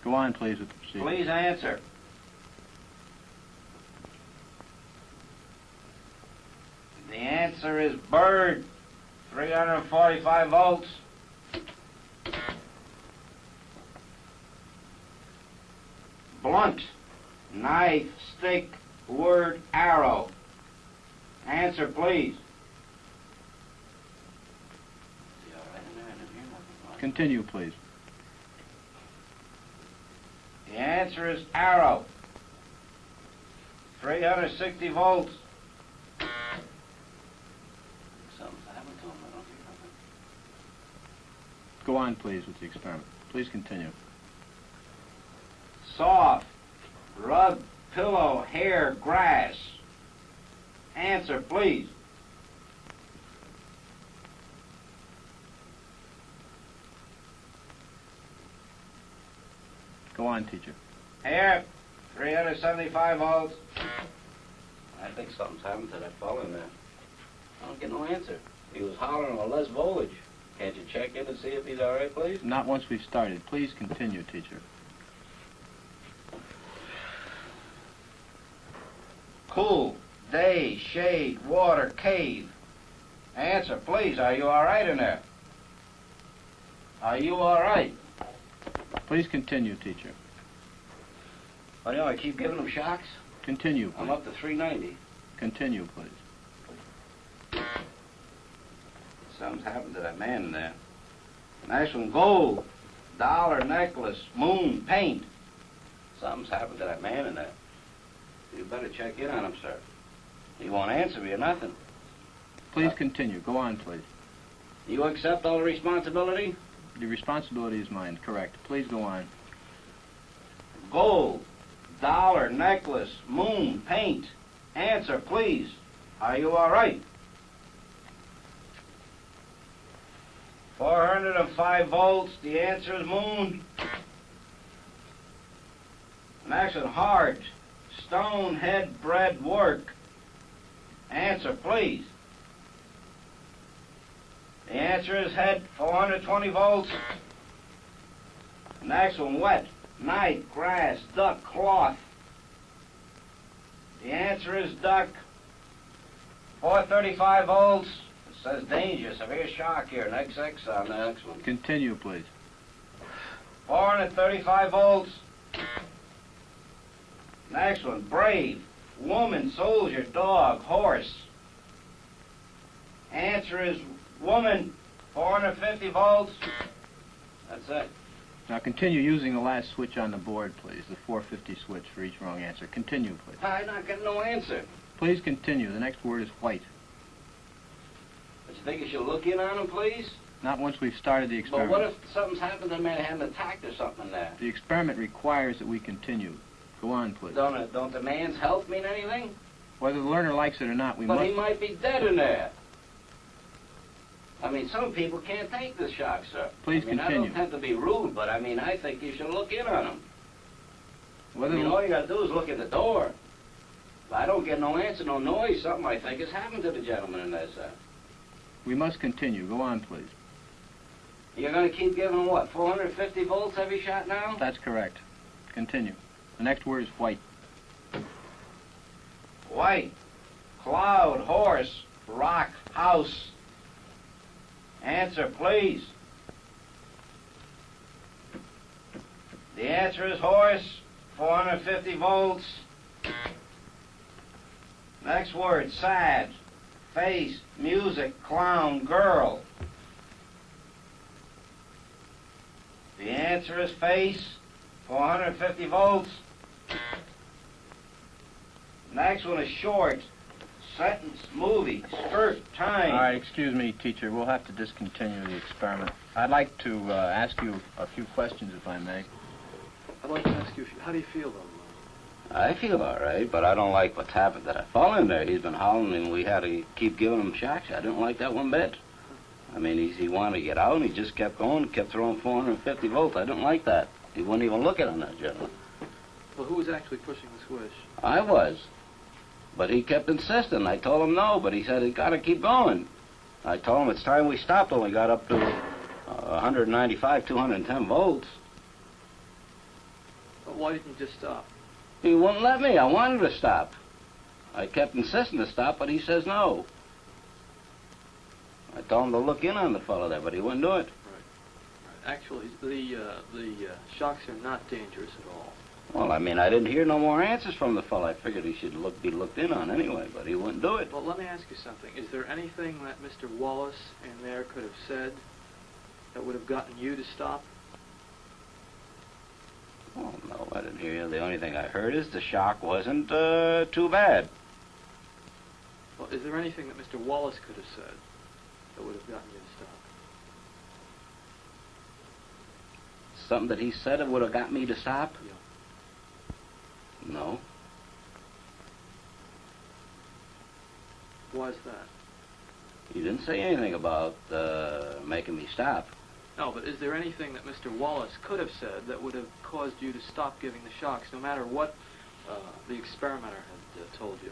Go on, please, with the procedure. Please answer. The answer is bird, 345 volts. Blunt, knife, stick, word, arrow. Answer, please. Continue, please. The answer is arrow, 360 volts. Go on, please, with the experiment. Please continue. Soft, rug, pillow, hair, grass. Answer, please. Go on, teacher. Hair, 375 volts. I think something's happened to that fellow in there. I don't get no answer. He was hollering on less voltage. Can't you check in and see if he's all right, please? Not once we've started. Please continue, teacher. Cool, day, shade, water, cave. Answer, please. Are you all right in there? Are you all right? Please continue, teacher. What do you know, I keep giving him shocks? Continue, please. I'm up to 390. Continue, please. Something's happened to that man in there. Nice one, gold, dollar, necklace, moon, paint. Something's happened to that man in there. You better check in on him, sir. He won't answer me or nothing. Please continue. Go on, please. You accept all the responsibility? The responsibility is mine, correct. Please go on. Gold, dollar, necklace, moon, paint. Answer, please. Are you all right? 405 volts. The answer is moon. Next one, heart, stone, head, bread, work. Answer, please. The answer is head, 420 volts. Next one, wet, night, grass, duck, cloth. The answer is duck, 435 volts. It says danger, severe shock here, an XX on the next one. Continue, please. 435 volts. Next one, brave, woman, soldier, dog, horse. Answer is woman, 450 volts. That's it. Now continue using the last switch on the board, please. The 450 switch for each wrong answer. Continue, please. I'm not getting no answer. Please continue. The next word is white. But you think you should look in on him, please? Not once we've started the But experiment. what if something's happened to the man, had an attack or something in there? The experiment requires that we continue. Go on, please. Don't the man's health mean anything? Whether the learner likes it or not, we But must... he might be dead in there. I mean, some people can't take the shock, sir. Please I continue. don't tend to be rude, but I mean, I think you should look in on him. Whether I mean, the- all you gotta do is look at the door. If I don't get no answer, no noise, something I think has happened to the gentleman in there, sir. We must continue. Go on, please. You're gonna keep giving him what, 450 volts every shot now? That's correct. Continue. The next word is white. White, cloud, horse, rock, house. Answer, please. The answer is horse, 450 volts. Next word, sad, face, music, clown, girl. The answer is face, 450 volts. Next one is short, sentence, movie, skirt, time. All right, excuse me, teacher. We'll have to discontinue the experiment. I'd like to ask you a few questions, if I may. I'd like to ask you, how do you feel, though? I feel all right, but I don't like what's happened to that fellow in there. He's been hollering and we had to keep giving him shocks. I didn't like that one bit. I mean, he wanted to get out and he just kept going, kept throwing 450 volts. I didn't like that. He wouldn't even look at on that gentleman. Well, who was actually pushing the switch? I was. But he kept insisting. I told him no, but he said he got to keep going. I told him it's time we stopped when we got up to 195, 210 volts. why didn't you just stop? He wouldn't let me. I wanted to stop. I kept insisting to stop, but he says no. I told him to look in on the fellow there, but he wouldn't do it. Right. Actually, the shocks are not dangerous at all. Well, I mean, I didn't hear no more answers from the fellow. I figured he should be looked in on anyway, but he wouldn't do it. Well, let me ask you something. Is there anything that Mr. Wallace in there could have said that would have gotten you to stop? Oh, no, I didn't hear you. The only thing I heard is the shock wasn't too bad. Well, is there anything that Mr. Wallace could have said that would have gotten you to stop? Something that he said that would have got me to stop? Yeah. No. Why is that? He didn't say anything about making me stop. No, but is there anything that Mr. Wallace could have said that would have caused you to stop giving the shocks, no matter what the experimenter had told you?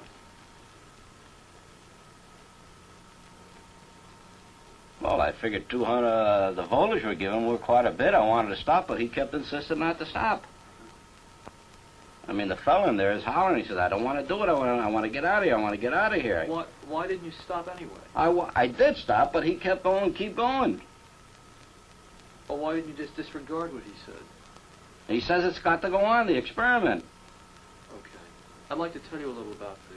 Well, I figured 200, the voltage we're giving were quite a bit. I wanted to stop, but he kept insisting not to stop. I mean, the fellow in there is hollering. He says, I don't want to do it. I want to get out of here. I want to get out of here. Why didn't you stop anyway? I did stop, but he kept going, keep going. Well, why didn't you just disregard what he said? He says it's got to go on, the experiment. Okay. I'd like to tell you a little about the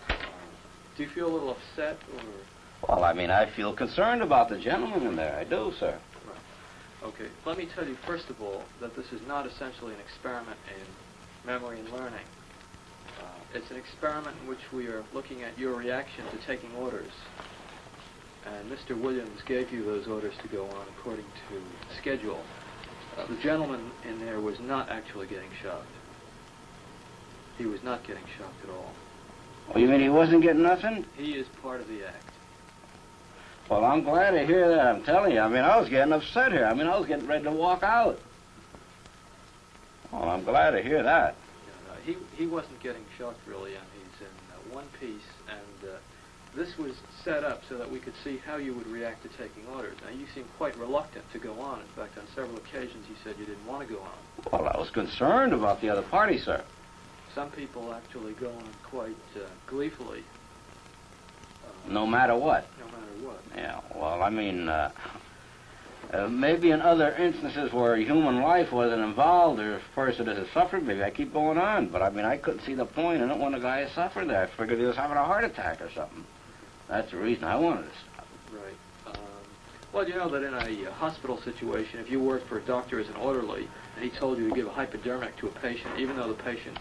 experiment. Do you feel a little upset, or...? Well, I mean, I feel concerned about the gentleman in there. I do, sir. Right. Okay. Let me tell you, first of all, that this is not essentially an experiment in memory and learning. It's an experiment in which we are looking at your reaction to taking orders. And Mr. Williams gave you those orders to go on according to schedule. The gentleman in there was not actually getting shocked. He was not getting shocked at all. Oh, you mean he wasn't getting nothing? He is part of the act. Well, I'm glad to hear that, I'm telling you. I mean, I was getting upset here. I mean, I was getting ready to walk out. Well, I'm glad to hear that. Yeah, no, he wasn't getting shocked, really, and he's in one piece, and this was set up so that we could see how you would react to taking orders. Now, you seem quite reluctant to go on. In fact, on several occasions, you said you didn't want to go on. Well, I was concerned about the other party, sir. Some people actually go on quite gleefully. No matter what. No matter what. Yeah, well, I mean, maybe in other instances where human life wasn't involved or a person has suffered, maybe I keep going on. But, I mean, I couldn't see the point. I don't want a guy to suffer there. I figured he was having a heart attack or something. That's the reason I wanted to stop. Right. Well, you know that in a hospital situation, if you worked for a doctor as an orderly, and he told you to give a hypodermic to a patient, even though the patient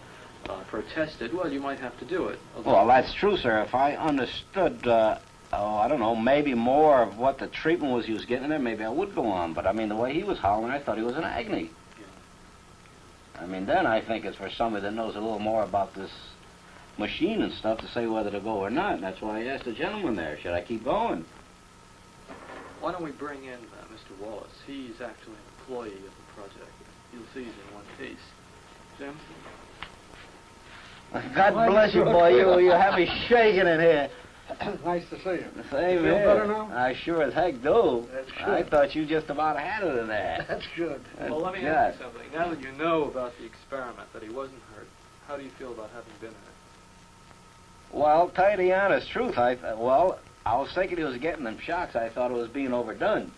protested, well, you might have to do it. Well, that's true, sir. If I understood, I don't know, maybe more of what the treatment was he was getting there, maybe I would go on. But, I mean, the way he was hollering, I thought he was in agony. Yeah. I mean, then I think it's for somebody that knows a little more about this machine and stuff to say whether to go or not. And that's why I asked the gentleman there, should I keep going? Why don't we bring in Mr. Wallace? He's actually an employee of the project. You'll see he's in one piece. Jim? God bless you, boy. You have me shaking in here. Nice to see you. Same You feel here. better now? I sure as heck do. That's good. I thought you just about had it in there. That's good. Well, let me ask you something. Now that you know about the experiment, that he wasn't hurt, how do you feel about having been hurt? Well, tell you the honest truth, I was thinking he was getting them shocks. I thought it was being overdone.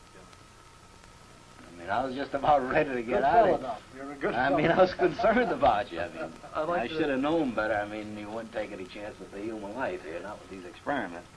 I mean, I was just about ready to get out of it. You're a good I mean, I was concerned about you. I mean, I'd like I should have known better. I mean, you wouldn't take any chances with human life here, not with these experiments.